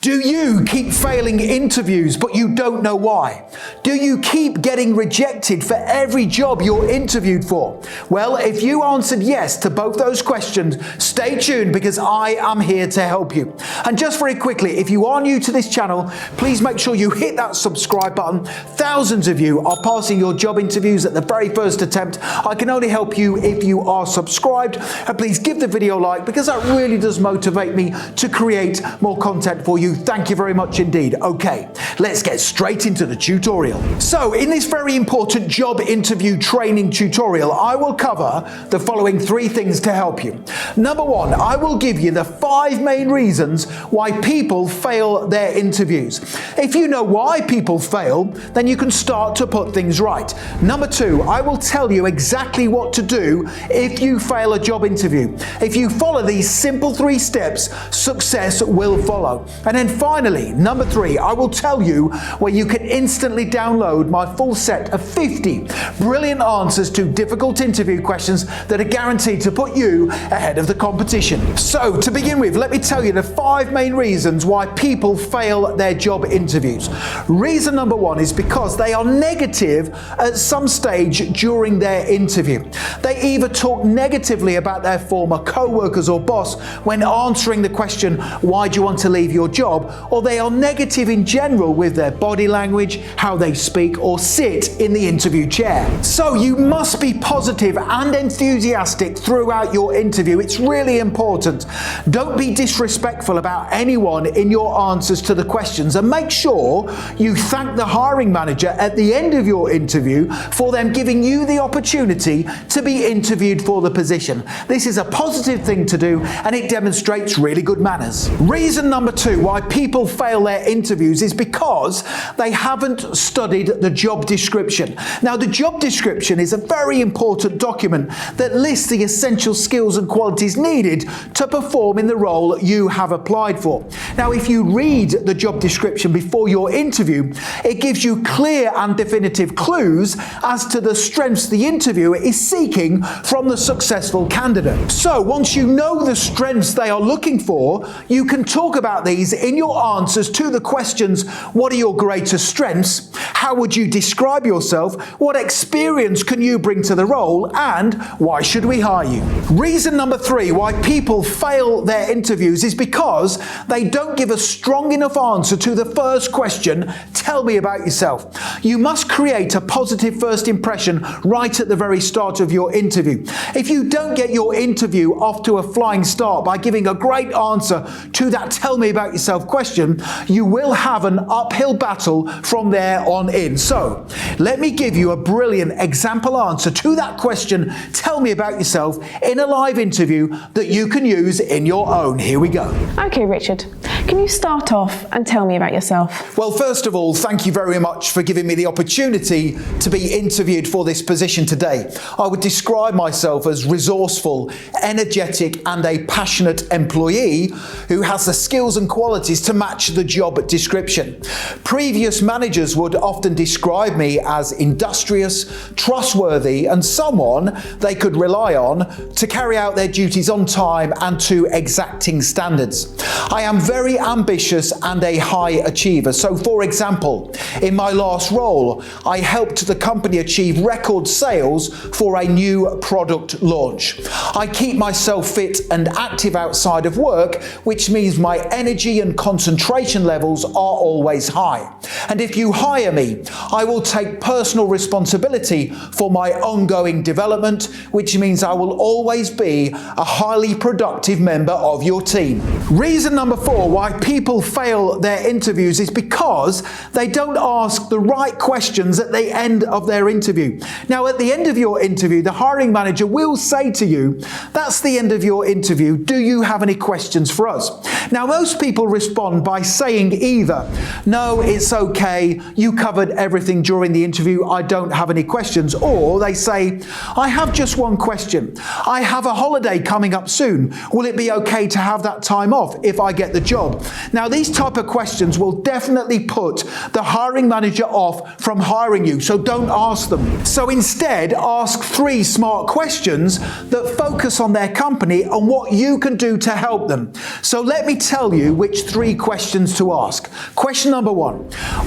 Do you keep failing interviews but you don't know why? Do you keep getting rejected for every job you're interviewed for? Well, if you answered yes to both those questions, stay tuned because I am here to help you. And just very quickly, if you are new to this channel, please make sure you hit that subscribe button. Thousands of you are passing your job interviews at the very first attempt. I can only help you if you are subscribed. And please give the video a like because that really does motivate me to create more content for you. Thank you very much indeed. Okay, let's get straight into the tutorial. So in this very important job interview training tutorial, I will cover the following 3 things to help you. Number 1, I will give you the 5 main reasons why people fail their interviews. If you know why people fail, then you can start to put things right. Number 2, I will tell you exactly what to do if you fail a job interview. If you follow these simple 3 steps, success will follow. And then finally, number 3, I will tell you where you can instantly download my full set of 50 brilliant answers to difficult interview questions that are guaranteed to put you ahead of the competition. So to begin with, let me tell you the 5 main reasons why people fail their job interviews. Reason number 1 is because they are negative at some stage during their interview. They either talk negatively about their former co-workers or boss when answering the question, why do you want to leave your job? Or they are negative in general with their body language, how they speak or sit in the interview chair. So you must be positive and enthusiastic throughout your interview. It's really important. Don't be disrespectful about anyone in your answers to the questions, and make sure you thank the hiring manager at the end of your interview for them giving you the opportunity to be interviewed for the position. This is a positive thing to do and it demonstrates really good manners. Reason number 2 why people fail their interviews is because they haven't studied the job description. Now, the job description is a very important document that lists the essential skills and qualities needed to perform in the role you have applied for. Now, if you read the job description before your interview, it gives you clear and definitive clues as to the strengths the interviewer is seeking from the successful candidate. So once you know the strengths they are looking for, you can talk about these in your answers to the questions: what are your greatest strengths? How would you describe yourself? What experience can you bring to the role? And why should we hire you? Reason number 3 why people fail their interviews is because they don't give a strong enough answer to the first question, tell me about yourself. You must create a positive first impression right at the very start of your interview. If you don't get your interview off to a flying start by giving a great answer to that tell me about yourself question, you will have an uphill battle from there on in. So let me give you a brilliant example answer to that question, tell me about yourself, in a live interview that you can use in your own. Here we go. Okay, Richard, can you start off and tell me about yourself? Well, first of all, thank you very much for giving me the opportunity to be interviewed for this position today. I would describe myself as resourceful, energetic, and a passionate employee who has the skills and qualities to match the job description. Previous managers would often describe me as industrious, trustworthy, and someone they could rely on to carry out their duties on time and to exacting standards. I am very ambitious and a high achiever. So for example, in my last role, I helped the company achieve record sales for a new product launch. I keep myself fit and active outside of work, which means my energy and concentration levels are always high. And if you hire me, I will take personal responsibility for my ongoing development, which means I will always be a highly productive member of your team. Reason number 4 why people fail their interviews is because they don't ask the right questions at the end of their interview. Now, at the end of your interview, the hiring manager will say to you, that's the end of your interview. Do you have any questions for us? Now, most people respond by saying either, no, it's okay, you covered everything during the interview, I don't have any questions, or they say, I have just one question. I have a holiday coming up soon. Will it be okay to have that time off if I get the job? job? Now, these type of questions will definitely put the hiring manager off from hiring you, so don't ask them. So instead, ask 3 smart questions that focus on their company and what you can do to help them. So let me tell you which 3 questions to ask. Question number 1,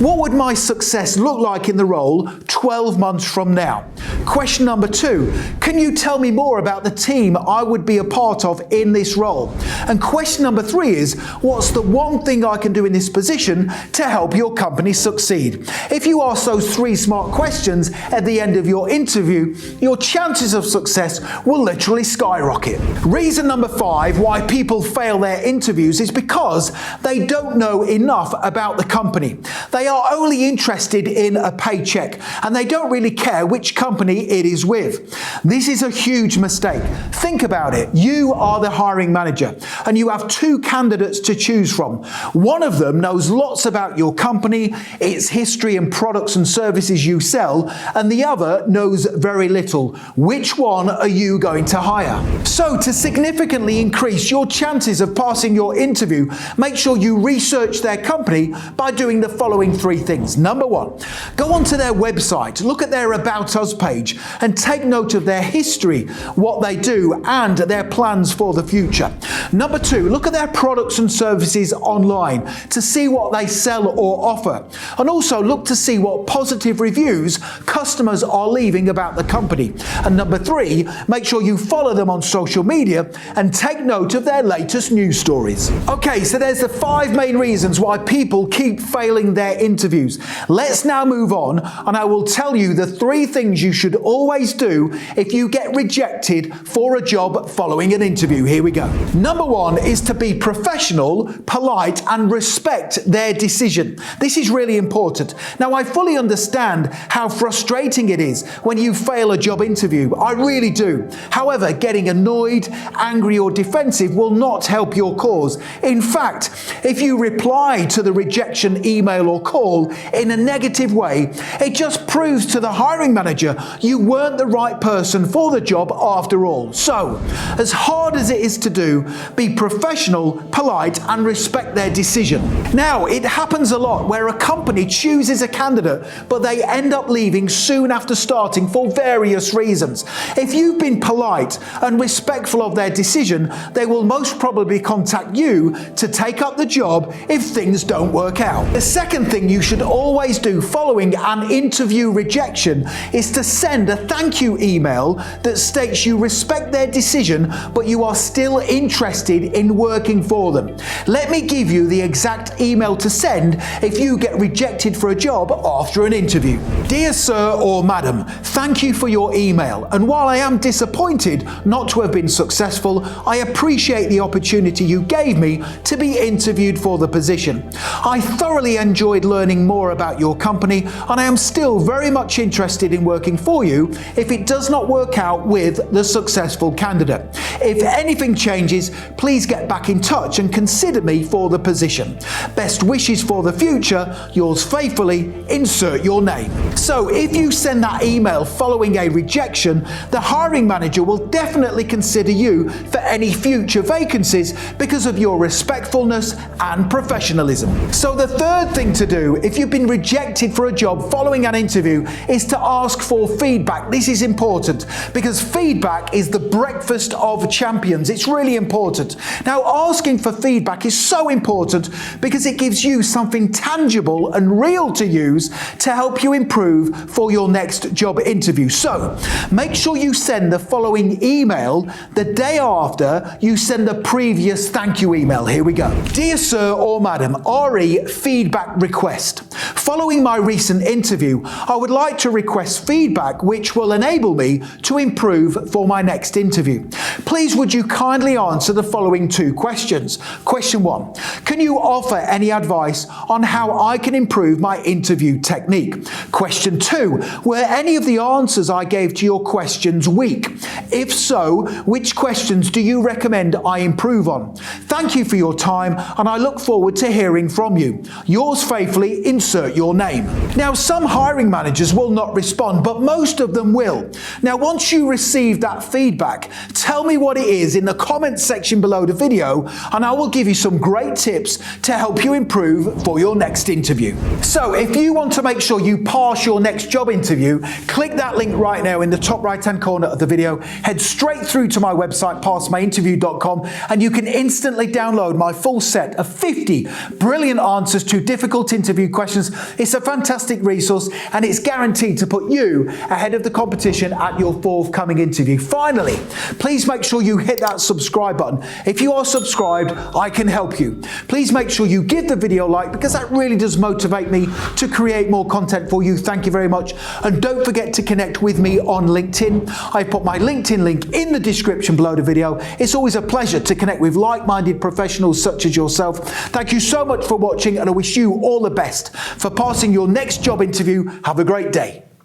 what would my success look like in the role 12 months from now? Question number 2, can you tell me more about the team I would be a part of in this role? And question number 3 is, what's the one thing I can do in this position to help your company succeed? If you ask those 3 smart questions at the end of your interview, your chances of success will literally skyrocket. Reason number 5 why people fail their interviews is because they don't know enough about the company. They are only interested in a paycheck and they don't really care which company it is with. This is a huge mistake. Think about it. You are the hiring manager and you have 2 candidates to choose from. One of them knows lots about your company, its history and products and services you sell, and the other knows very little. Which one are you going to hire? So to significantly increase your chances of passing your interview, make sure you research their company by doing the following 3 things. Number 1, go onto their website, look at their About Us page, and take note of their history, what they do, and their plans for the future. Number 2, look at their products and services online to see what they sell or offer. And also look to see what positive reviews customers are leaving about the company. And number 3, make sure you follow them on social media and take note of their latest news stories. Okay, so there's the 5 main reasons why people keep failing their interviews. Let's now move on and I will tell you the 3 things you should always do if you get rejected for a job following an interview. Here we go. Number 1 is to be professional, polite, and respect their decision. This is really important. Now, I fully understand how frustrating it is when you fail a job interview. I really do. However, getting annoyed, angry, or defensive will not help your cause. In fact, if you reply to the rejection email or call in a negative way, it just proves to the hiring manager you weren't the right person for the job after all. So, as hard as it is to do, be professional, polite, and respect their decision. Now, it happens a lot where a company chooses a candidate, but they end up leaving soon after starting for various reasons. If you've been polite and respectful of their decision, they will most probably contact you to take up the job if things don't work out. The second thing you should always do following an interview rejection is to send a thank you email that states you respect their decision, but you are still interested in working for them. Let me give you the exact email to send if you get rejected for a job after an interview. Dear sir or madam, thank you for your email, and while I am disappointed not to have been successful, I appreciate the opportunity you gave me to be interviewed for the position. I thoroughly enjoyed learning more about your company, and I am still very much interested in working for you if it does not work out with the successful candidate. If anything changes, please get back in touch and consider me for the position. Best wishes for the future, yours faithfully, insert your name. So if you send that email following a rejection, the hiring manager will definitely consider you for any future vacancies because of your respectfulness and professionalism. So the third thing to do if you've been rejected for a job following an interview is to ask for feedback. This is important because feedback is the breakfast of champions. It's really important. Now, asking for feedback is so important because it gives you something tangible and real to use to help you improve for your next job interview. So make sure you send the following email the day after you send the previous thank you email. Here we go. Dear sir or madam, RE feedback request. Following my recent interview, I would like to request feedback which will enable me to improve for my next interview. Please would you kindly answer the following 2 questions. Question 1, can you offer any advice on how I can improve my interview technique? Question 2, were any of the answers I gave to your questions weak? If so, which questions do you recommend I improve on? Thank you for your time and I look forward to hearing from you. Yours faithfully, insert your name. Now, some hiring managers will not respond, but most of them will. Now, once you receive that feedback, tell me what it is in the comment section below the video and I will give you some some great tips to help you improve for your next interview. So if you want to make sure you pass your next job interview, click that link right now in the top right-hand corner of the video, head straight through to my website, passmyinterview.com, and you can instantly download my full set of 50 brilliant answers to difficult interview questions. It's a fantastic resource and it's guaranteed to put you ahead of the competition at your forthcoming interview. Finally, please make sure you hit that subscribe button. If you are subscribed, I can help you. Please make sure you give the video a like because that really does motivate me to create more content for you. Thank you very much. And don't forget to connect with me on LinkedIn. I put my LinkedIn link in the description below the video. It's always a pleasure to connect with like-minded professionals such as yourself. Thank you so much for watching and I wish you all the best for passing your next job interview. Have a great day.